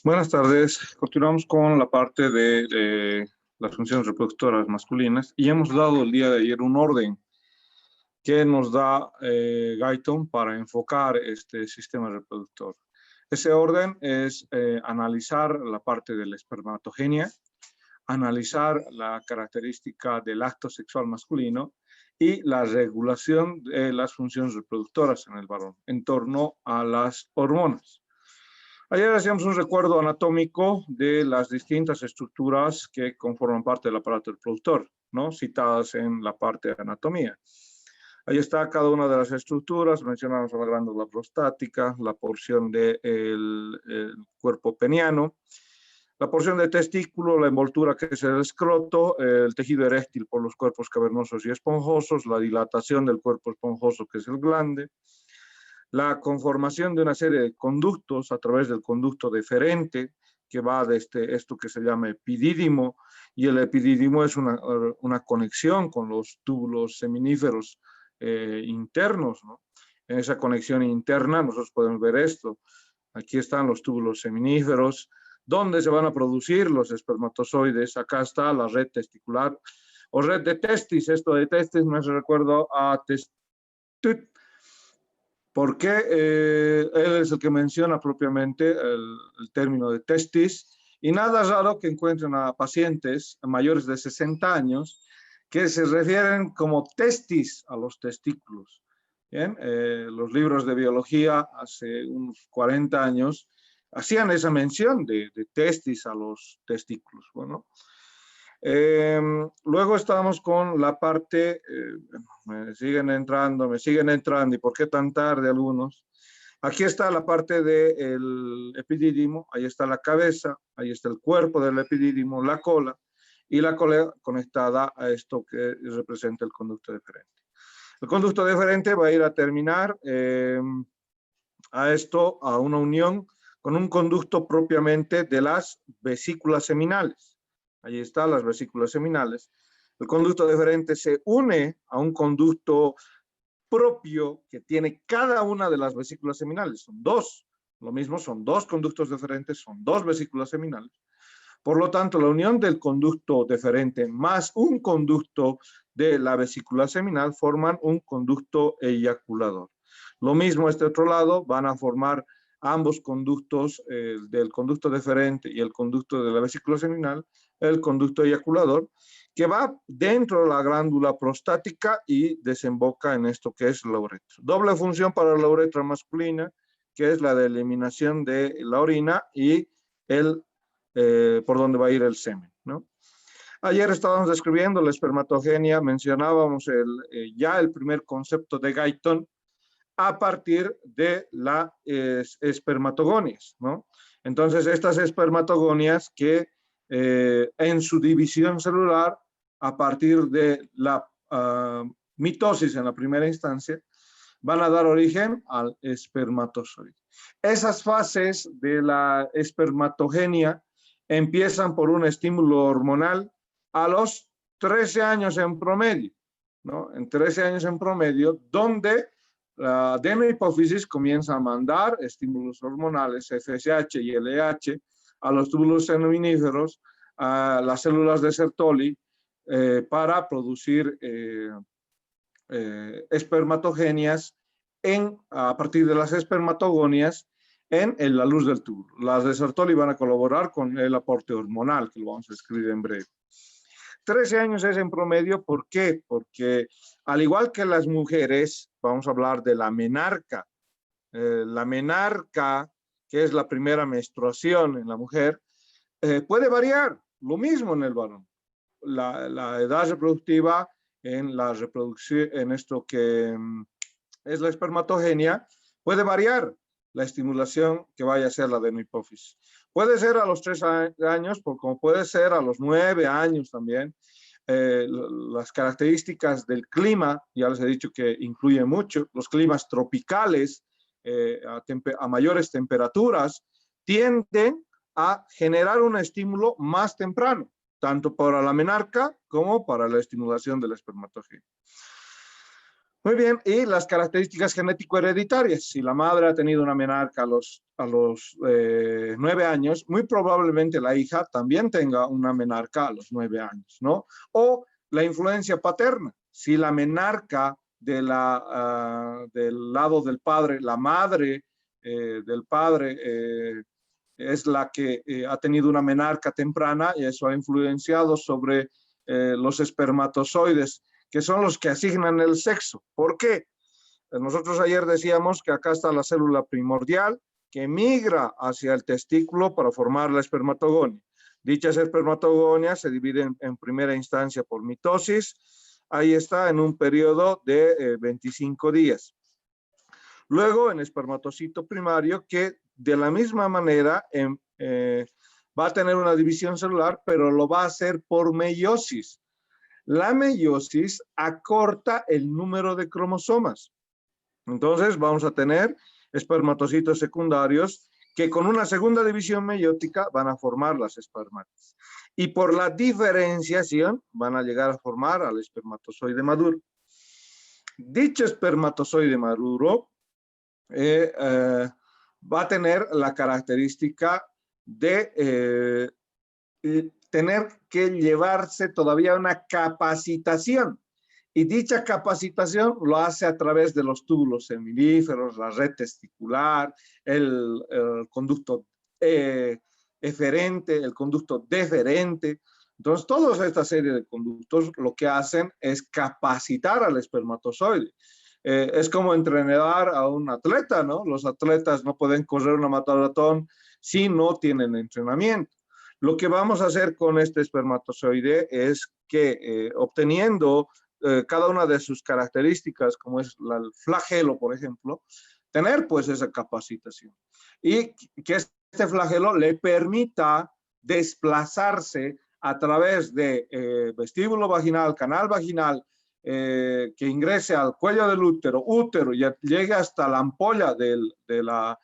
Buenas tardes. Continuamos con la parte de las funciones reproductoras masculinas y hemos dado el día de ayer un orden que nos da Guyton para enfocar este sistema reproductor. Ese orden es analizar la parte de la espermatogenia, analizar la característica del acto sexual masculino y la regulación de las funciones reproductoras en el varón en torno a las hormonas. Ayer hacíamos un recuerdo anatómico de las distintas estructuras que conforman parte del aparato reproductor, ¿no? Citadas en la parte de anatomía. Ahí está cada una de las estructuras, mencionamos la glándula prostática, la porción del cuerpo peniano, la porción de testículo, la envoltura que es el escroto, el tejido eréctil por los cuerpos cavernosos y esponjosos, la dilatación del cuerpo esponjoso que es el glande, la conformación de una serie de conductos a través del conducto deferente, que va desde esto que se llama epidídimo, y el epidídimo es una conexión con los túbulos seminíferos internos, ¿no? En esa conexión interna nosotros podemos ver esto. Aquí están los túbulos seminíferos, donde se van a producir los espermatozoides. Acá está la red testicular o red de testis. Esto de testis me hace recuerdo a testud, porque él es el que menciona propiamente el término de testis, y nada raro que encuentren a pacientes mayores de 60 años que se refieren como testis a los testículos. Bien, los libros de biología hace unos 40 años hacían esa mención de testis a los testículos. Bueno, luego estamos con la parte, me siguen entrando, ¿y por qué tan tarde algunos? Aquí está la parte del epidídimo, ahí está la cabeza, ahí está el cuerpo del epidídimo, la cola, y la cola conectada a esto que representa el conducto deferente. El conducto deferente va a ir a terminar a una unión con un conducto propiamente de las vesículas seminales. Allí están las vesículas seminales. El conducto deferente se une a un conducto propio que tiene cada una de las vesículas seminales. Son dos. Lo mismo, son dos conductos deferentes, son dos vesículas seminales. Por lo tanto, la unión del conducto deferente más un conducto de la vesícula seminal forman un conducto eyaculador. Lo mismo este otro lado, van a formar ambos conductos del conducto deferente y el conducto de la vesícula seminal, el conducto eyaculador, que va dentro de la glándula prostática y desemboca en esto que es la uretra. Doble función para la uretra masculina, que es la de eliminación de la orina y por donde va a ir el semen, ¿no? Ayer estábamos describiendo la espermatogenia, mencionábamos ya el primer concepto de Guyton a partir de las espermatogonias, ¿no? Entonces, estas espermatogonias que en su división celular, a partir de la mitosis en la primera instancia, van a dar origen al espermatozoide. Esas fases de la espermatogenia empiezan por un estímulo hormonal a los 13 años en promedio, ¿no? En 13 años en promedio, donde la adenohipófisis comienza a mandar estímulos hormonales, FSH y LH, a los túbulos seminíferos, a las células de Sertoli, para producir espermatogenias a partir de las espermatogonias en la luz del túbulo. Las de Sertoli van a colaborar con el aporte hormonal, que lo vamos a escribir en breve. 13 años es en promedio, ¿por qué? Porque al igual que las mujeres, vamos a hablar de la menarca. La menarca, que es la primera menstruación en la mujer, puede variar, lo mismo en el varón. La edad reproductiva en la reproducción, en esto que es la espermatogenia, puede variar la estimulación que vaya a ser la adenohipófisis. Puede ser a los 3 años, como puede ser a los 9 años también. Las características del clima, ya les he dicho que influyen mucho, los climas tropicales a mayores temperaturas tienden a generar un estímulo más temprano, tanto para la menarca como para la estimulación del espermatogenia. Muy bien, y las características genético-hereditarias. Si la madre ha tenido una menarca a los 9 años, muy probablemente la hija también tenga una menarca a los 9 años, ¿no? O la influencia paterna. Si la menarca del lado del padre, la madre del padre es la que ha tenido una menarca temprana y eso ha influenciado sobre los espermatozoides, que son los que asignan el sexo. ¿Por qué? Nosotros ayer decíamos que acá está la célula primordial que migra hacia el testículo para formar la espermatogonia. Dichas espermatogonias se dividen en primera instancia por mitosis. Ahí está en un periodo de 25 días. Luego en espermatocito primario que de la misma manera va a tener una división celular, pero lo va a hacer por meiosis. La meiosis acorta el número de cromosomas. Entonces vamos a tener espermatocitos secundarios que con una segunda división meiótica van a formar las espermatas. Y por la diferenciación van a llegar a formar al espermatozoide maduro. Dicho espermatozoide maduro va a tener la característica de tener que llevarse todavía una capacitación. Y dicha capacitación lo hace a través de los túbulos seminíferos, la red testicular, el conducto eferente, el conducto deferente. Entonces, toda esta serie de conductos lo que hacen es capacitar al espermatozoide. Es como entrenar a un atleta, ¿no? Los atletas no pueden correr una maratón si no tienen entrenamiento. Lo que vamos a hacer con este espermatozoide es que obteniendo cada una de sus características, como es el flagelo, por ejemplo, tener pues esa capacitación. Y que este flagelo le permita desplazarse a través de vestíbulo vaginal, canal vaginal, que ingrese al cuello del útero y llegue hasta la ampolla de la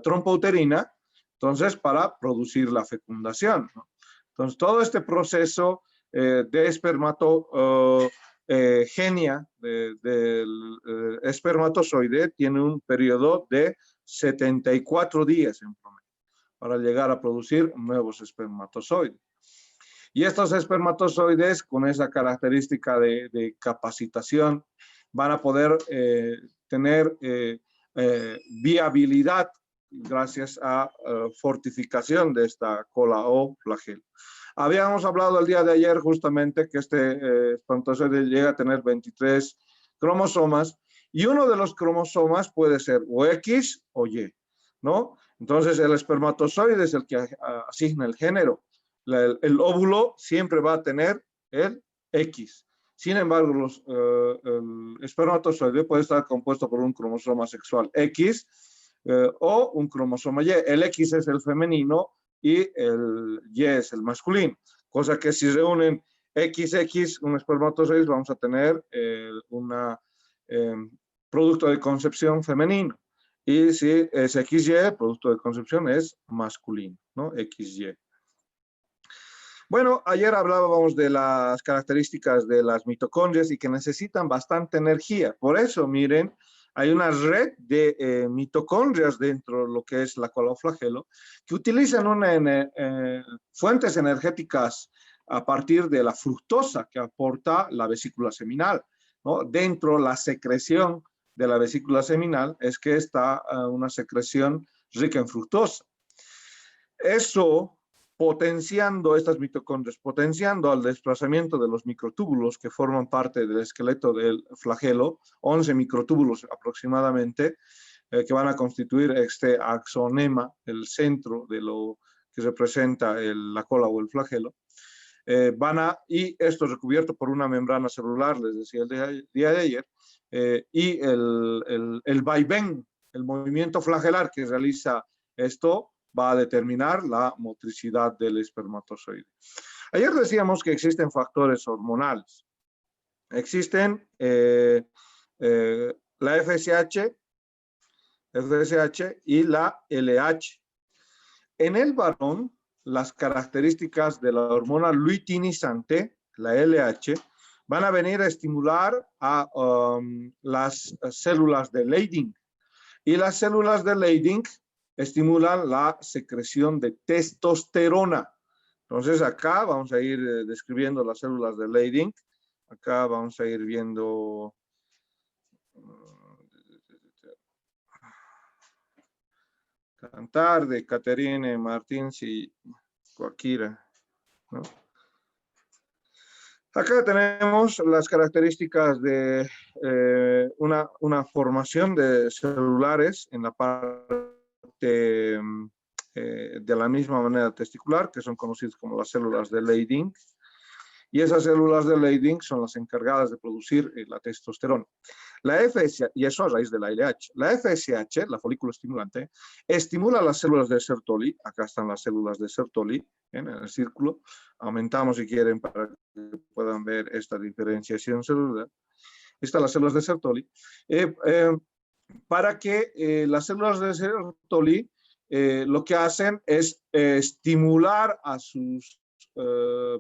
trompa uterina, entonces para producir la fecundación, ¿no? Entonces todo este proceso de espermatogenia del espermatozoide tiene un periodo de 74 días en promedio para llegar a producir nuevos espermatozoides. Y estos espermatozoides con esa característica de capacitación van a poder tener viabilidad gracias a fortificación de esta cola o flagelo. Habíamos hablado el día de ayer justamente que este espermatozoide llega a tener 23 cromosomas y uno de los cromosomas puede ser o X o Y, ¿no? Entonces el espermatozoide es el que asigna el género. El óvulo siempre va a tener el X. Sin embargo, el espermatozoide puede estar compuesto por un cromosoma sexual X o un cromosoma Y. El X es el femenino y el Y es el masculino. Cosa que si reúnen XX, un espermatozoide, vamos a tener un producto de concepción femenino. Y si es XY, producto de concepción es masculino, ¿no? XY. Bueno, ayer hablábamos de las características de las mitocondrias y que necesitan bastante energía. Por eso, miren, hay una red de mitocondrias dentro de lo que es la cola o flagelo que utilizan fuentes energéticas a partir de la fructosa que aporta la vesícula seminal, ¿no? Dentro de la secreción de la vesícula seminal es que está una secreción rica en fructosa. Eso potenciando estas mitocondrias, potenciando al desplazamiento de los microtúbulos que forman parte del esqueleto del flagelo, 11 microtúbulos aproximadamente, que van a constituir este axonema, el centro de lo que representa la cola o el flagelo. Y esto recubierto por una membrana celular, les decía el día de ayer, y el vaivén, el movimiento flagelar que realiza esto, va a determinar la motricidad del espermatozoide. Ayer decíamos que existen factores hormonales. Existen la FSH y la LH. En el varón, las características de la hormona luteinizante, la LH, van a venir a estimular a las células de Leydig. Y las células de Leydig estimulan la secreción de testosterona. Entonces acá vamos a ir describiendo las células de Leydig. Acá vamos a ir viendo Cantar de Caterine Martins y Coaquira, ¿no? Acá tenemos las características de una formación de celulares en la parte de la misma manera testicular, que son conocidas como las células de Leydig. Y esas células de Leydig son las encargadas de producir la testosterona. La FSH, y eso a raíz de la LH, la FSH, la folículo estimulante, estimula las células de Sertoli. Acá están las células de Sertoli, en el círculo. Aumentamos si quieren para que puedan ver esta diferenciación celular. Están las células de Sertoli. Para que las células de Sertoli lo que hacen es estimular a sus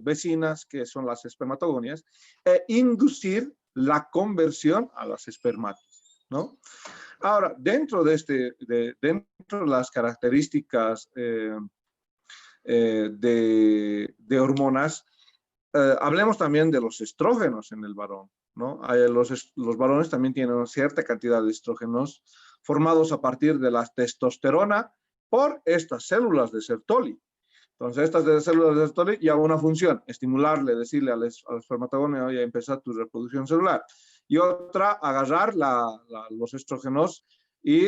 vecinas, que son las espermatogonias, e inducir la conversión a las espermatas, ¿no? Ahora, dentro de dentro de las características de hormonas, hablemos también de los estrógenos en el varón, ¿no? Los varones también tienen una cierta cantidad de estrógenos formados a partir de la testosterona por estas células de Sertoli. Entonces, estas células de Sertoli llevan una función, estimularle, decirle al espermatogonio, oye, empezar tu reproducción celular. Y otra, agarrar los estrógenos y,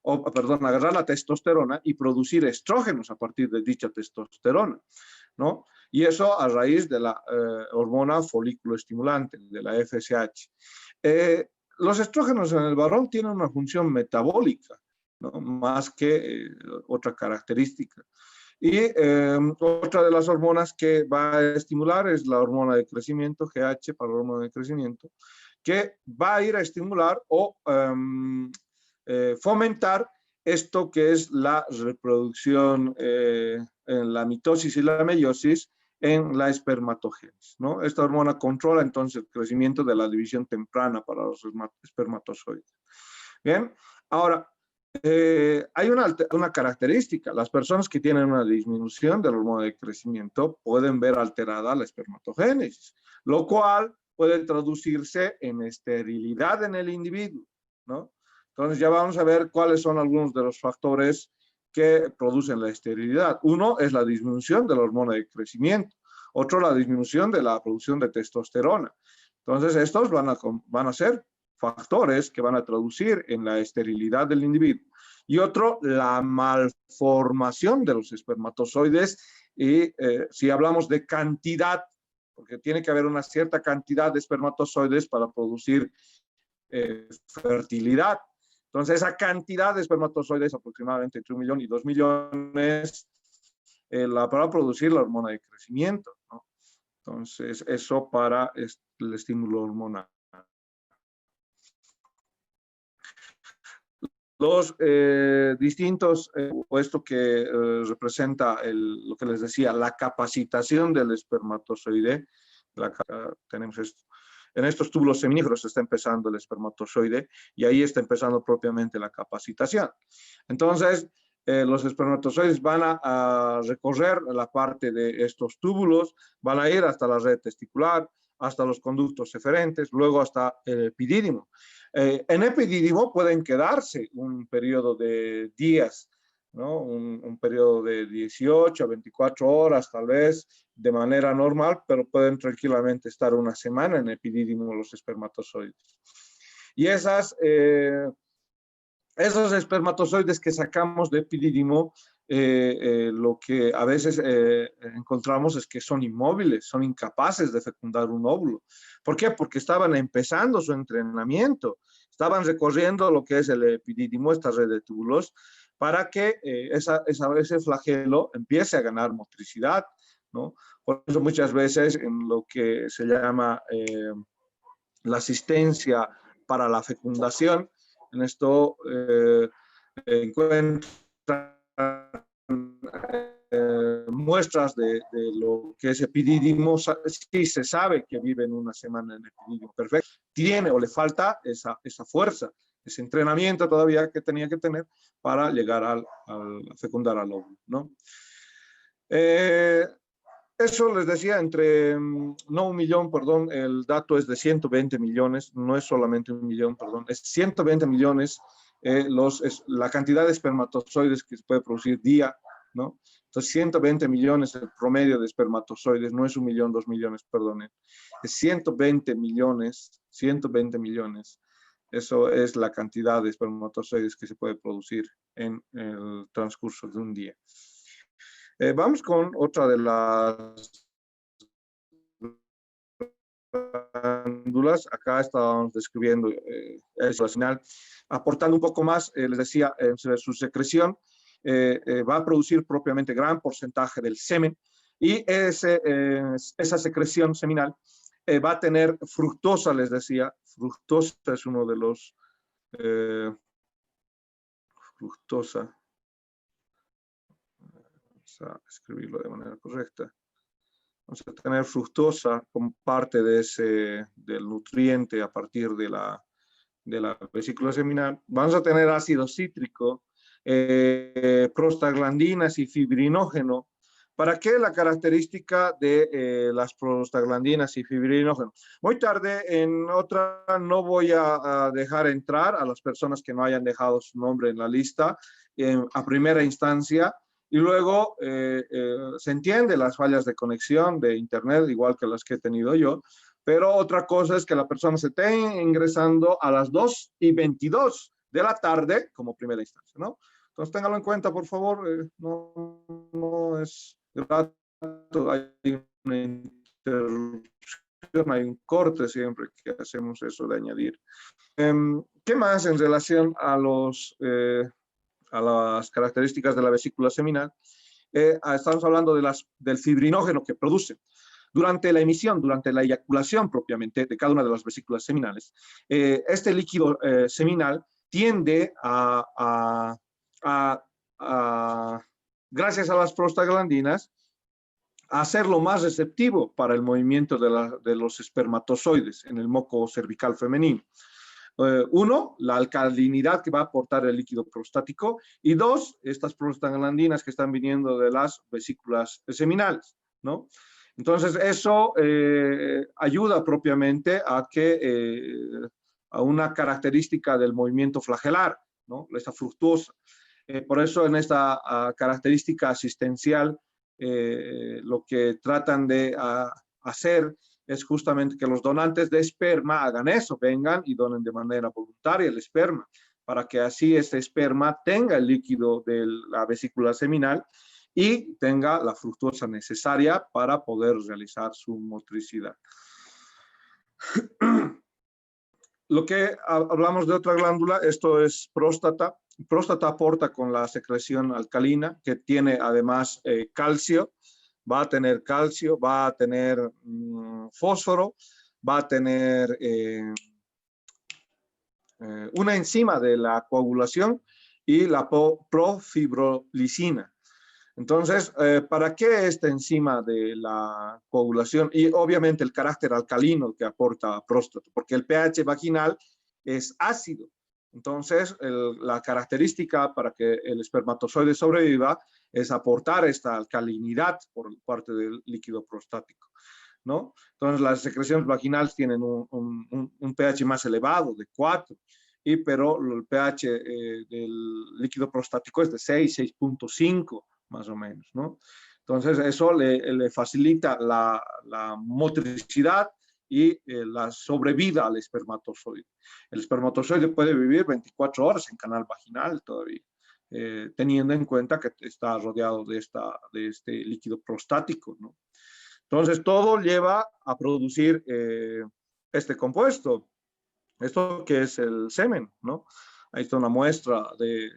agarrar la testosterona y producir estrógenos a partir de dicha testosterona, ¿no? Y eso a raíz de la hormona folículo estimulante, de la FSH. Los estrógenos en el varón tienen una función metabólica, ¿no? Más que otra característica. Y otra de las hormonas que va a estimular es la hormona de crecimiento, GH para la hormona de crecimiento, que va a ir a estimular o fomentar esto que es la reproducción en la mitosis y la meiosis en la espermatogénesis, ¿no? Esta hormona controla entonces el crecimiento de la división temprana para los espermatozoides. Bien, ahora, hay una característica. Las personas que tienen una disminución del hormona de crecimiento pueden ver alterada la espermatogénesis, lo cual puede traducirse en esterilidad en el individuo, ¿no? Entonces ya vamos a ver cuáles son algunos de los factores que producen la esterilidad. Uno es la disminución de la hormona de crecimiento, otro la disminución de la producción de testosterona. Entonces estos van a ser factores que van a traducir en la esterilidad del individuo. Y otro, la malformación de los espermatozoides. Y si hablamos de cantidad, porque tiene que haber una cierta cantidad de espermatozoides para producir fertilidad. Entonces, esa cantidad de espermatozoides, aproximadamente entre 1 millón y 2 millones, para producir la hormona de crecimiento, ¿no? Entonces, eso para el estímulo hormonal. Los distintos, o esto que representa lo que les decía, la capacitación del espermatozoide. Tenemos esto. En estos túbulos seminíferos está empezando el espermatozoide y ahí está empezando propiamente la capacitación. Entonces, los espermatozoides van a recorrer la parte de estos túbulos, van a ir hasta la red testicular, hasta los conductos eferentes, luego hasta el epidídimo. En epidídimo pueden quedarse un periodo de días, ¿no? Un periodo de 18 a 24 horas tal vez de manera normal, pero pueden tranquilamente estar una semana en epidídimo los espermatozoides. Y esos espermatozoides que sacamos de epidídimo, lo que a veces encontramos es que son inmóviles, son incapaces de fecundar un óvulo. ¿Por qué? Porque estaban empezando su entrenamiento, estaban recorriendo lo que es el epidídimo, esta red de túbulos, para que ese flagelo empiece a ganar motricidad, ¿no? Por eso muchas veces en lo que se llama la asistencia para la fecundación, en esto encuentran muestras de lo que es epidídimo, sí se sabe que viven una semana en epidídimo perfecto, tiene o le falta esa fuerza, ese entrenamiento todavía que tenía que tener para llegar a fecundar al óvulo, ¿no? Eso les decía, no 1.000.000, perdón, el dato es de 120 millones, no es solamente 1.000.000, perdón, es 120 millones la cantidad de espermatozoides que se puede producir día, ¿no? Entonces, 120 millones el promedio de espermatozoides, no es 1.000.000, 2.000.000, perdonen, es 120 millones, 120 millones. Eso es la cantidad de espermatozoides que se puede producir en el transcurso de un día. Vamos con otra de las glándulas. Acá estábamos describiendo eso al final, aportando un poco más, les decía, su secreción va a producir propiamente gran porcentaje del semen y esa secreción seminal va a tener fructosa, les decía. Fructosa es uno de los... fructosa. Vamos a escribirlo de manera correcta. Vamos a tener fructosa como parte del nutriente a partir de la vesícula seminal. Vamos a tener ácido cítrico, prostaglandinas y fibrinógeno. ¿Para qué la característica de las prostaglandinas y fibrinógeno? Muy tarde, en otra, no voy a dejar entrar a las personas que no hayan dejado su nombre en la lista a primera instancia. Y luego se entiende las fallas de conexión de internet, igual que las que he tenido yo, pero otra cosa es que la persona se esté ingresando a las 2:22 de la tarde como primera instancia, ¿no? Entonces, téngalo en cuenta, por favor, no es grato, hay una interrupción, hay un corte siempre que hacemos eso de añadir. ¿Qué más en relación a las características de la vesícula seminal? Estamos hablando del fibrinógeno que produce. Durante la emisión, durante la eyaculación propiamente de cada una de las vesículas seminales, este líquido seminal tiende gracias a las prostaglandinas, a hacerlo más receptivo para el movimiento de los espermatozoides en el moco cervical femenino. Uno, la alcalinidad que va a aportar el líquido prostático, y dos, estas prostaglandinas que están viniendo de las vesículas seminales, ¿no? Entonces, eso ayuda propiamente a una característica del movimiento flagelar, ¿no? Esta fructuosa. Por eso, en esta característica asistencial, lo que tratan de hacer es justamente que los donantes de esperma hagan eso, vengan y donen de manera voluntaria el esperma, para que así este esperma tenga el líquido de la vesícula seminal y tenga la fructuosa necesaria para poder realizar su motricidad. Lo que hablamos de otra glándula, esto es próstata. Próstata aporta con la secreción alcalina, que tiene además calcio. Va a tener calcio, va a tener fósforo, va a tener una enzima de la coagulación y la profibrolicina. Entonces, ¿para qué esta enzima de la coagulación? Y obviamente el carácter alcalino que aporta próstata, porque el pH vaginal es ácido. Entonces, la característica para que el espermatozoide sobreviva es aportar esta alcalinidad por parte del líquido prostático, ¿no? Entonces, las secreciones vaginales tienen un pH más elevado, de 4, pero el pH del líquido prostático es de 6, 6.5, más o menos, ¿no? Entonces, eso le facilita la motricidad y la sobrevida al espermatozoide. El espermatozoide puede vivir 24 horas en canal vaginal todavía, teniendo en cuenta que está rodeado de este líquido prostático, ¿no? Entonces, todo lleva a producir este compuesto. Esto que es el semen, ¿no? Ahí está una muestra de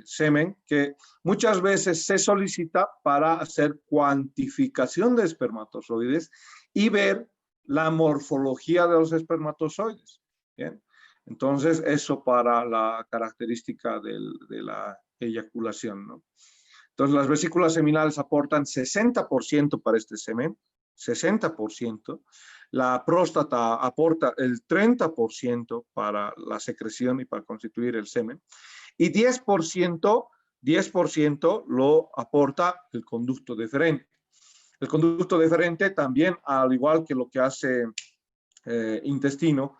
semen que muchas veces se solicita para hacer cuantificación de espermatozoides y ver la morfología de los espermatozoides. ¿Bien? Entonces, eso para la característica de la eyaculación, ¿no? Entonces, las vesículas seminales aportan 60% para este semen, 60%. La próstata aporta el 30% para la secreción y para constituir el semen. Y 10% lo aporta el conducto deferente. El conducto deferente también, al igual que lo que hace intestino,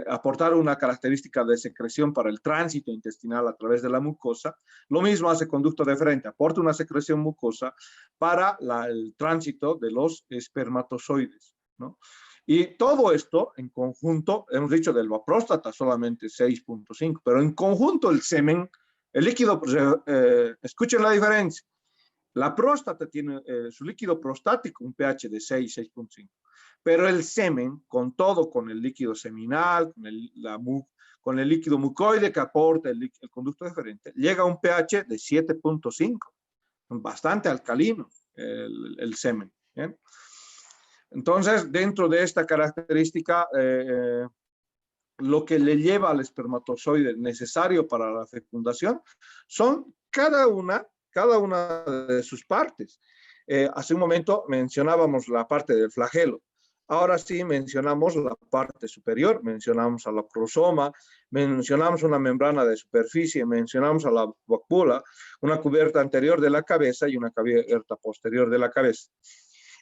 aportar una característica de secreción para el tránsito intestinal a través de la mucosa. Lo mismo hace conducto deferente, aporta una secreción mucosa para el tránsito de los espermatozoides, ¿no? Y todo esto en conjunto, hemos dicho de la próstata solamente 6.5, pero en conjunto el semen, el líquido, escuchen la diferencia. La próstata tiene su líquido prostático un pH de 6, 6.5. Pero el semen, con todo, con el líquido seminal, con el líquido mucoide que aporta el conducto deferente, llega a un pH de 7.5. Bastante alcalino el semen. ¿Bien? Entonces, dentro de esta característica, lo que le lleva al espermatozoide necesario para la fecundación son cada una de sus partes. Hace un momento mencionábamos la parte del flagelo. Ahora sí mencionamos la parte superior, mencionamos a la acrosoma, mencionamos una membrana de superficie, mencionamos a la vacúola, una cubierta anterior de la cabeza y una cubierta posterior de la cabeza.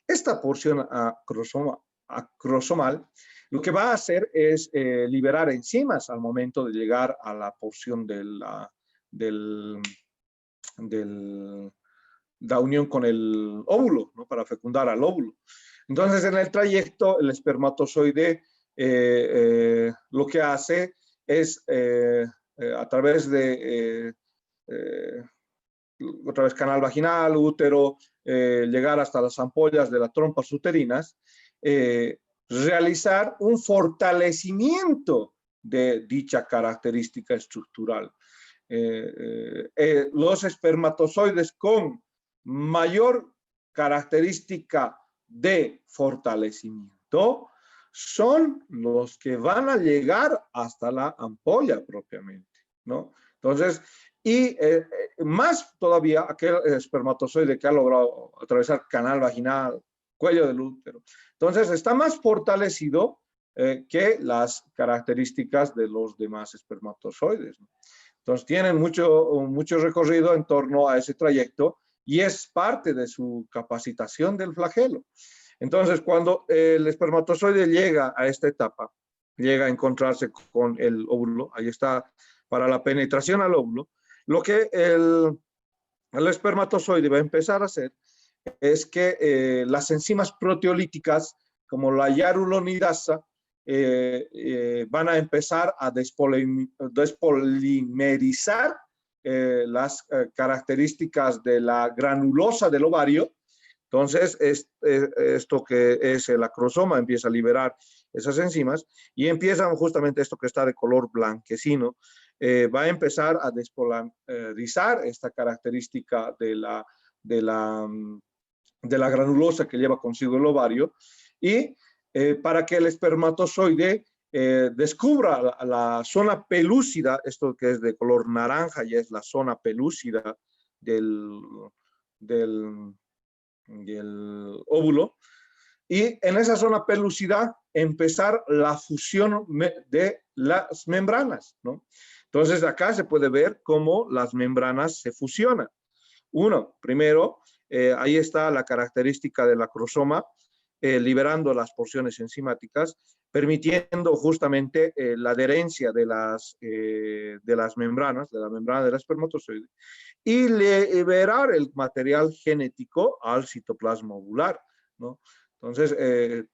Esta porción acrosomal lo que va a hacer es liberar enzimas al momento de llegar a la porción de la unión con el óvulo, ¿no? Para fecundar al óvulo. Entonces, en el trayecto, el espermatozoide lo que hace es, a través de otra vez canal vaginal, útero, llegar hasta las ampollas de las trompas uterinas, realizar un fortalecimiento de dicha característica estructural. Los espermatozoides con mayor característica de fortalecimiento son los que van a llegar hasta la ampolla propiamente, ¿no? Entonces, y más todavía aquel espermatozoide que ha logrado atravesar canal vaginal, cuello del útero. Entonces, está más fortalecido que las características de los demás espermatozoides, ¿no? Entonces, tienen mucho recorrido en torno a ese trayecto y es parte de su capacitación del flagelo. Entonces, cuando el espermatozoide llega a esta etapa, llega a encontrarse con el óvulo, ahí está, para la penetración al óvulo, lo que el espermatozoide va a empezar a hacer es que las enzimas proteolíticas, como la hialuronidasa, van a empezar a despolimerizar las características de la granulosa del ovario. Entonces, esto que es el acrosoma empieza a liberar esas enzimas y empiezan justamente esto que está de color blanquecino, va a empezar a despolarizar esta característica de la granulosa que lleva consigo el ovario y para que el espermatozoide descubra la zona pelúcida, esto que es de color naranja y es la zona pelúcida del óvulo, y en esa zona pelúcida empezar la fusión de las membranas, ¿no? Entonces acá se puede ver cómo las membranas se fusionan. Uno, primero, ahí está la característica del acrosoma, liberando las porciones enzimáticas, permitiendo justamente la adherencia de las membranas, de la membrana del espermatozoide, y liberar el material genético al citoplasma ovular, ¿no? Entonces,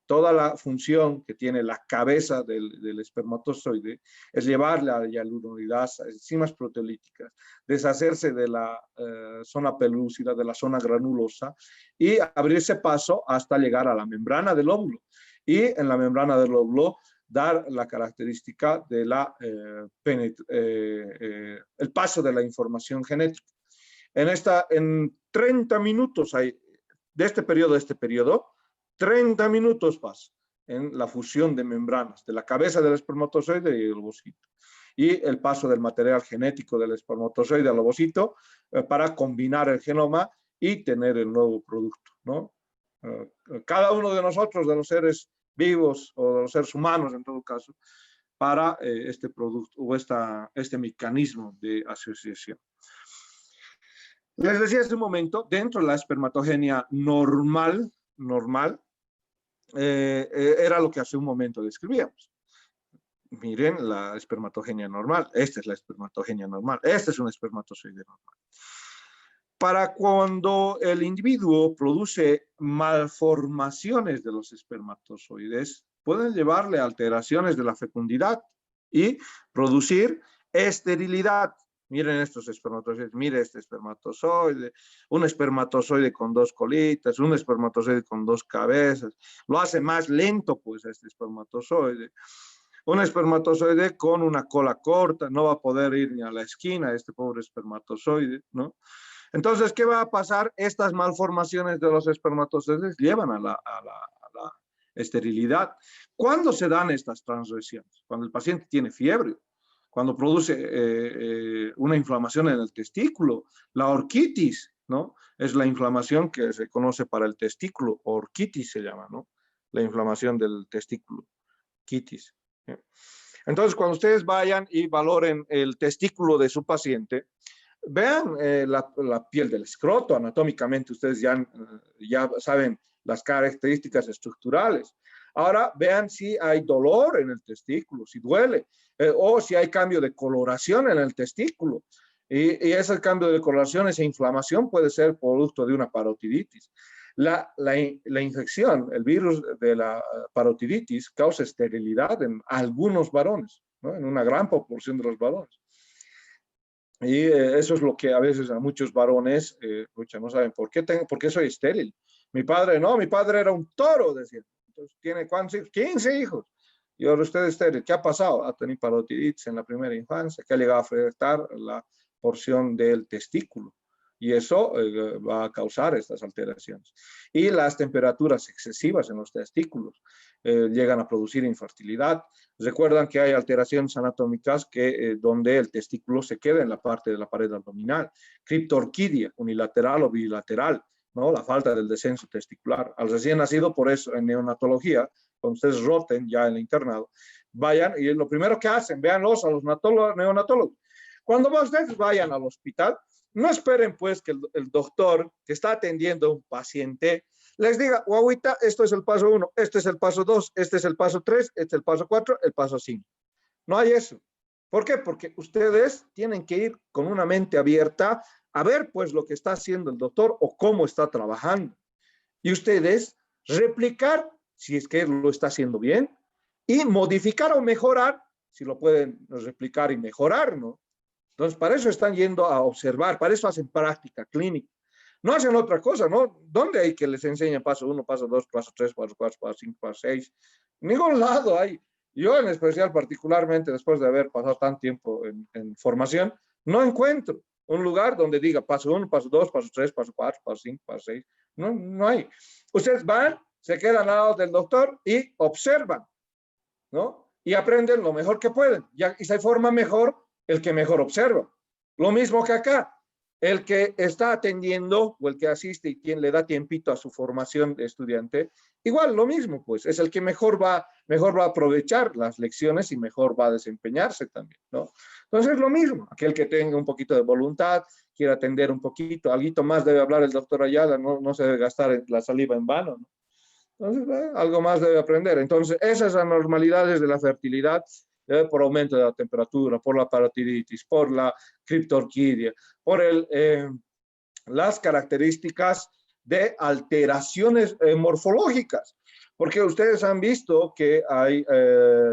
toda la función que tiene la cabeza del espermatozoide es llevar la hialuronidasa, enzimas proteolíticas, deshacerse de la zona pelúcida, de la zona granulosa y abrirse paso hasta llegar a la membrana del óvulo. Y en la membrana del óvulo dar la característica de el paso de la información genética. En 30 minutos hay, de este periodo a este periodo, 30 minutos pasa en la fusión de membranas, de la cabeza del espermatozoide y el ovocito. y el paso del material genético del espermatozoide al ovocito para combinar el genoma y tener el nuevo producto, ¿no? Cada uno de nosotros, de los seres vivos o de los seres humanos en todo caso, para este producto o este mecanismo de asociación. Les decía hace un momento, dentro de la espermatogenia normal, era lo que hace un momento describíamos. Miren la espermatogenia normal. Esta es la espermatogenia normal. Este es un espermatozoide normal. Para cuando el individuo produce malformaciones de los espermatozoides, pueden llevarle a alteraciones de la fecundidad y producir esterilidad. Miren estos espermatozoides, mire este espermatozoide, un espermatozoide con 2 colitas, un espermatozoide con 2 cabezas. Lo hace más lento, pues, este espermatozoide. Un espermatozoide con una cola corta, no va a poder ir ni a la esquina, este pobre espermatozoide, ¿no? Entonces, ¿qué va a pasar? Estas malformaciones de los espermatozoides llevan a la esterilidad. ¿Cuándo se dan estas transgresiones? Cuando el paciente tiene fiebre, cuando produce una inflamación en el testículo, la orquitis, ¿no? Es la inflamación que se conoce para el testículo, orquitis se llama, ¿no? La inflamación del testículo, quitis. Entonces, cuando ustedes vayan y valoren el testículo de su paciente, vean la piel del escroto, anatómicamente ustedes ya saben las características estructurales. Ahora vean si hay dolor en el testículo, si duele, o si hay cambio de coloración en el testículo. Y ese cambio de coloración, esa inflamación puede ser producto de una parotiditis. La infección, el virus de la parotiditis causa esterilidad en algunos varones, ¿no? En una gran proporción de los varones. Y eso es lo que a veces a muchos varones no saben por qué soy estéril. Mi padre era un toro, decía. Entonces, ¿tiene cuántos hijos? 15 hijos. Y ahora usted es estéril. ¿Qué ha pasado? Ha tenido parotiditis en la primera infancia, que ha llegado a afectar la porción del testículo. Y eso va a causar estas alteraciones. Y las temperaturas excesivas en los testículos llegan a producir infertilidad. Recuerdan que hay alteraciones anatómicas donde el testículo se queda en la parte de la pared abdominal. Criptorquidia, unilateral o bilateral, ¿no? La falta del descenso testicular. Al recién nacido, por eso en neonatología, cuando ustedes roten ya en el internado, vayan y lo primero que hacen, véanlos a los neonatólogos. Cuando ustedes vayan al hospital, no esperen pues que el doctor que está atendiendo a un paciente les diga, guauita, esto es el paso 1, este es el paso 2, este es el paso 3, este es el paso 4, el paso 5. No hay eso. ¿Por qué? Porque ustedes tienen que ir con una mente abierta a ver pues lo que está haciendo el doctor o cómo está trabajando. Y ustedes replicar si es que lo está haciendo bien y modificar o mejorar si lo pueden replicar y mejorar, ¿no? Entonces, para eso están yendo a observar, para eso hacen práctica clínica. No hacen otra cosa, ¿no? ¿Dónde hay que les enseñen paso 1, paso 2, paso 3, paso 4, paso 5, paso 6? Ningún lado hay. Yo en especial, particularmente después de haber pasado tanto tiempo en formación, no encuentro un lugar donde diga paso 1, paso 2, paso 3, paso 4, paso 5, paso 6. No, no hay. Ustedes van, se quedan al lado del doctor y observan, ¿no? Y aprenden lo mejor que pueden. Y se forma mejor el que mejor observa. Lo mismo que acá. El que está atendiendo o el que asiste y quien le da tiempito a su formación de estudiante, igual lo mismo, pues es el que mejor va a aprovechar las lecciones y mejor va a desempeñarse también, ¿no? Entonces lo mismo, aquel que tenga un poquito de voluntad, quiera atender un poquito, algo más debe hablar el doctor Ayala, no se debe gastar la saliva en vano, ¿no? Entonces, algo más debe aprender. Entonces, esas anormalidades de la fertilidad, por aumento de la temperatura, por la parotiditis, por la criptorquidia, por las características de alteraciones morfológicas. Porque ustedes han visto que hay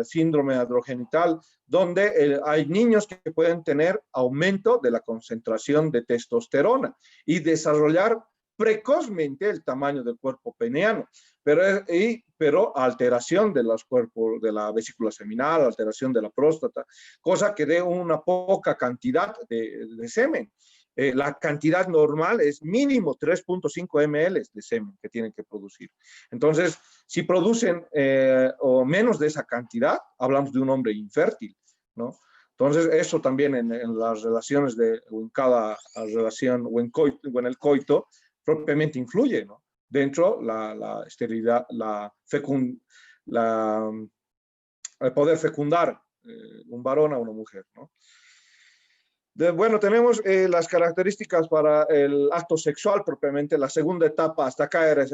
síndrome androgenital, donde hay niños que pueden tener aumento de la concentración de testosterona y desarrollar precozmente el tamaño del cuerpo peneano, pero alteración de los cuerpos, de la vesícula seminal, alteración de la próstata, cosa que dé una poca cantidad de semen. La cantidad normal es mínimo 3.5 ml de semen que tienen que producir. Entonces, si producen o menos de esa cantidad, hablamos de un hombre infértil, ¿no? Entonces, eso también en las relaciones o en cada relación o en el coito propiamente influye, ¿no? Dentro la esterilidad, el poder fecundar un varón a una mujer, ¿no? Bueno, tenemos las características para el acto sexual propiamente. La segunda etapa, hasta acá eran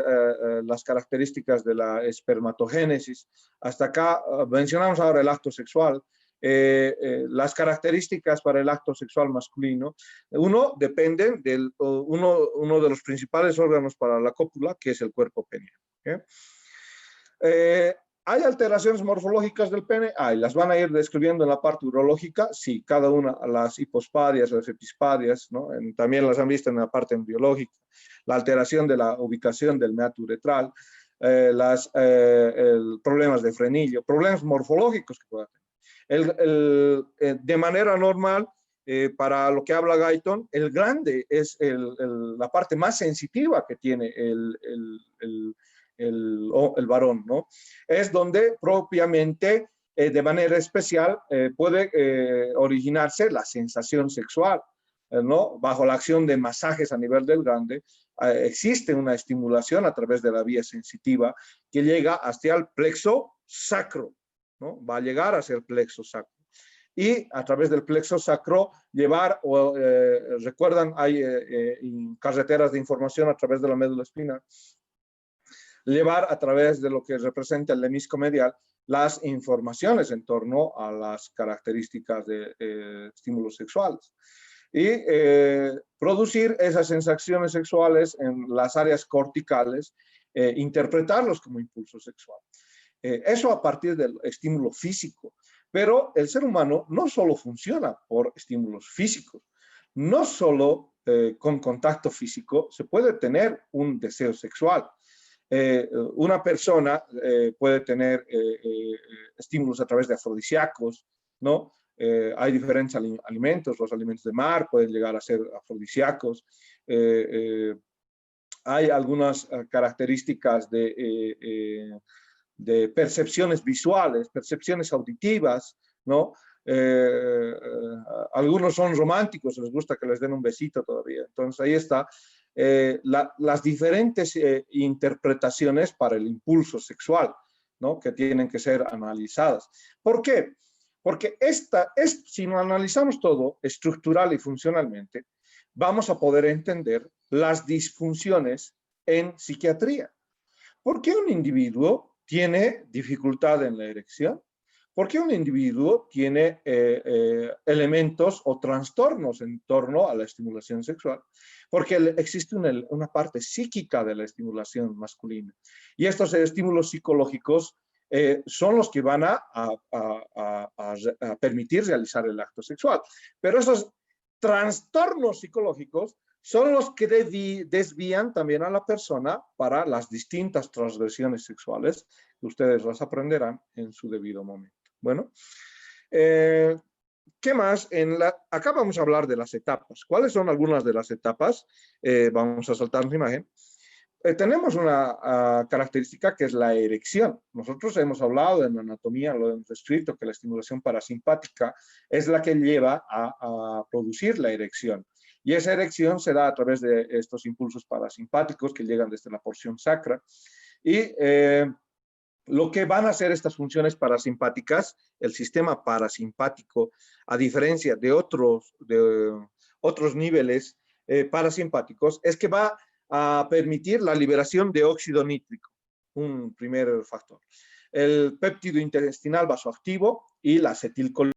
las características de la espermatogénesis. Hasta acá mencionamos ahora el acto sexual. Las características para el acto sexual masculino. Uno depende de uno de los principales órganos para la cópula, que es el cuerpo peniano. ¿Hay alteraciones morfológicas del pene? Hay, las van a ir describiendo en la parte urológica, sí, cada una, las hipospadias, las epispadias, ¿no? También las han visto en la parte embriológica, la alteración de la ubicación del meato uretral, problemas de frenillo, problemas morfológicos que pueda tener. De manera normal, para lo que habla Guyton, el glande es la parte más sensitiva que tiene el varón, ¿no? Es donde propiamente, de manera especial, puede originarse la sensación sexual, ¿no? Bajo la acción de masajes a nivel del glande, existe una estimulación a través de la vía sensitiva que llega hasta el plexo sacro, ¿no? Va a llegar hacia el plexo sacro. Y a través del plexo sacro llevar, recuerdan, hay carreteras de información a través de la médula espinal, llevar a través de lo que representa el lemisco medial las informaciones en torno a las características de estímulos sexuales y producir esas sensaciones sexuales en las áreas corticales, interpretarlos como impulso sexual. Eso a partir del estímulo físico, pero el ser humano no solo funciona por estímulos físicos, no solo con contacto físico se puede tener un deseo sexual. Una persona puede tener estímulos a través de afrodisíacos, ¿no? Hay diferentes alimentos, los alimentos de mar pueden llegar a ser afrodisíacos. Hay algunas características de percepciones visuales, percepciones auditivas, ¿no? Algunos son románticos, les gusta que les den un besito todavía. Entonces ahí está. Las diferentes interpretaciones para el impulso sexual, ¿no? Que tienen que ser analizadas. ¿Por qué? Porque si lo analizamos todo estructural y funcionalmente, vamos a poder entender las disfunciones en psiquiatría. ¿Por qué un individuo tiene dificultad en la erección? ¿Por qué un individuo tiene elementos o trastornos en torno a la estimulación sexual? Porque existe una parte psíquica de la estimulación masculina. Y estos estímulos psicológicos son los que van a permitir realizar el acto sexual. Pero esos trastornos psicológicos son los que desvían también a la persona para las distintas transgresiones sexuales, que ustedes las aprenderán en su debido momento. Bueno, ¿qué más? Acá vamos a hablar de las etapas. ¿Cuáles son algunas de las etapas? Vamos a saltar una imagen. Tenemos una característica que es la erección. Nosotros hemos hablado en anatomía, lo hemos descrito, que la estimulación parasimpática es la que lleva a producir la erección. Y esa erección se da a través de estos impulsos parasimpáticos que llegan desde la porción sacra. Y lo que van a hacer estas funciones parasimpáticas, el sistema parasimpático, a diferencia de otros niveles parasimpáticos, es que va a permitir la liberación de óxido nítrico, un primer factor. El péptido intestinal vasoactivo y la acetilcolina.